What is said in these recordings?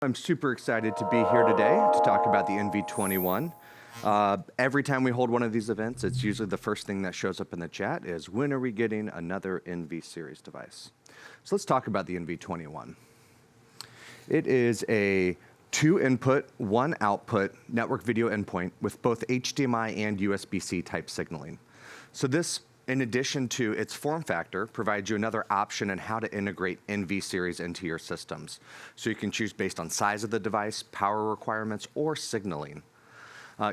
I'm super excited to be here today to talk about the NV-21. Every time we hold one of these events, it's usually the first thing that shows up in the chat is, when are we getting another NV series device? So let's talk about the NV-21. It is a 2 input, 1 output network video endpoint with both HDMI and USB-C type signaling. So this, in addition to its form factor, provides you another option on how to integrate NV series into your systems. So you can choose based on size of the device, power requirements, or signaling.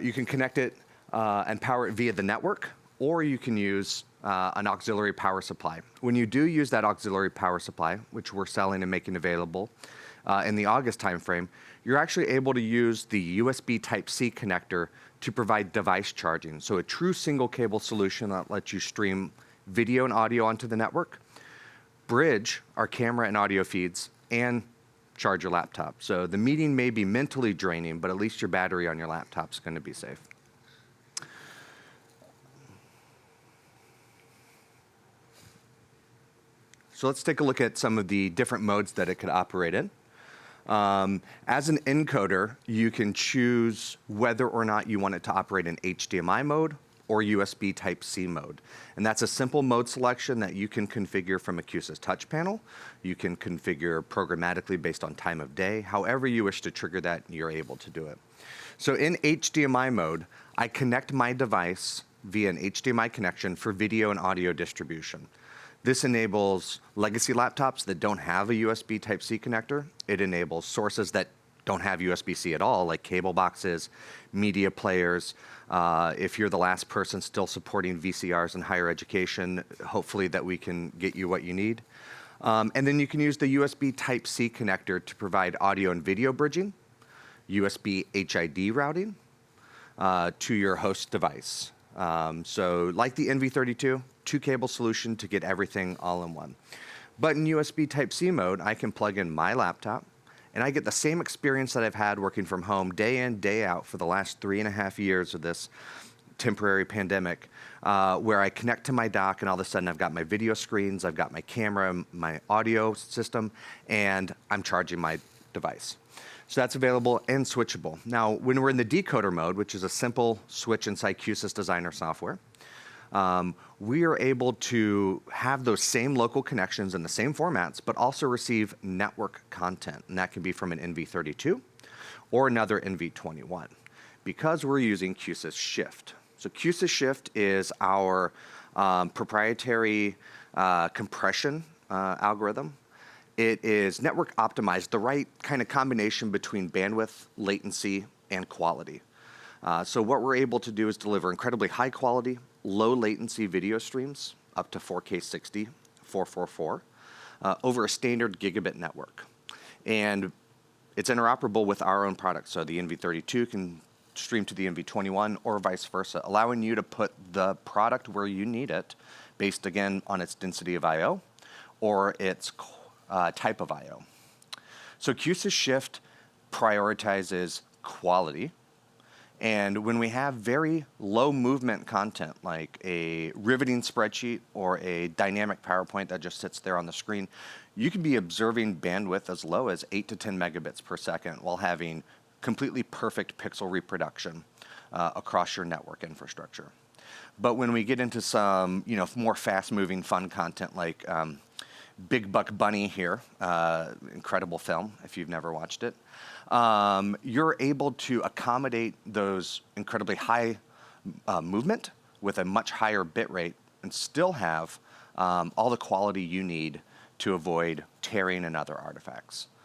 You can connect it and power it via the network, or you can use an auxiliary power supply. When you do use that auxiliary power supply, which we're selling and making available in the August timeframe, you're actually able to use the USB Type-C connector to provide device charging. So a true single cable solution that lets you stream video and audio onto the network, bridge our camera and audio feeds, and charge your laptop. So the meeting may be mentally draining, but at least your battery on your laptop is going to be safe. So let's take a look at some of the different modes that it could operate in. As an encoder, you can choose whether or not you want it to operate in HDMI mode or USB Type-C mode. And that's a simple mode selection that you can configure from a Q-SYS touch panel. You can configure programmatically based on time of day. However you wish to trigger that, you're able to do it. So in HDMI mode, I connect my device via an HDMI connection for video and audio distribution. This enables legacy laptops that don't have a USB Type-C connector. It enables sources that don't have USB-C at all, like cable boxes, media players. If you're the last person still supporting VCRs in higher education, hopefully that we can get you what you need. And then you can use the USB Type-C connector to provide audio and video bridging, USB HID routing to your host device. So like the NV-32, 2-cable solution to get everything all in one. But in USB Type-C mode, I can plug in my laptop, and I get the same experience that I've had working from home day in, day out for the last 3.5 years of this temporary pandemic, where I connect to my dock and all of a sudden I've got my video screens, I've got my camera, my audio system, and I'm charging my device. So that's available and switchable. Now, when we're in the decoder mode, which is a simple switch inside Q-SYS Designer software, we are able to have those same local connections in the same formats, but also receive network content. And that can be from an NV-32 or another NV-21, because we're using Q-SYS Shift. So Q-SYS Shift is our proprietary compression algorithm. It is network optimized, the right kind of combination between bandwidth, latency, and quality. So what we're able to do is deliver incredibly high quality, low latency video streams, up to 4K 60, 444, over a standard gigabit network. And it's interoperable with our own products. So the NV-32 can stream to the NV-21 or vice versa, allowing you to put the product where you need it based, again, on its density of I/O or its type of I/O. So Q-SYS Shift prioritizes quality. And when we have very low movement content, like a riveting spreadsheet or a dynamic PowerPoint that just sits there on the screen, you can be observing bandwidth as low as 8 to 10 megabits per second while having completely perfect pixel reproduction across your network infrastructure. But when we get into some more fast-moving, fun content like Big Buck Bunny here, incredible film if you've never watched it, you're able to accommodate those incredibly high movement with a much higher bit rate and still have all the quality you need to avoid tearing and other artifacts.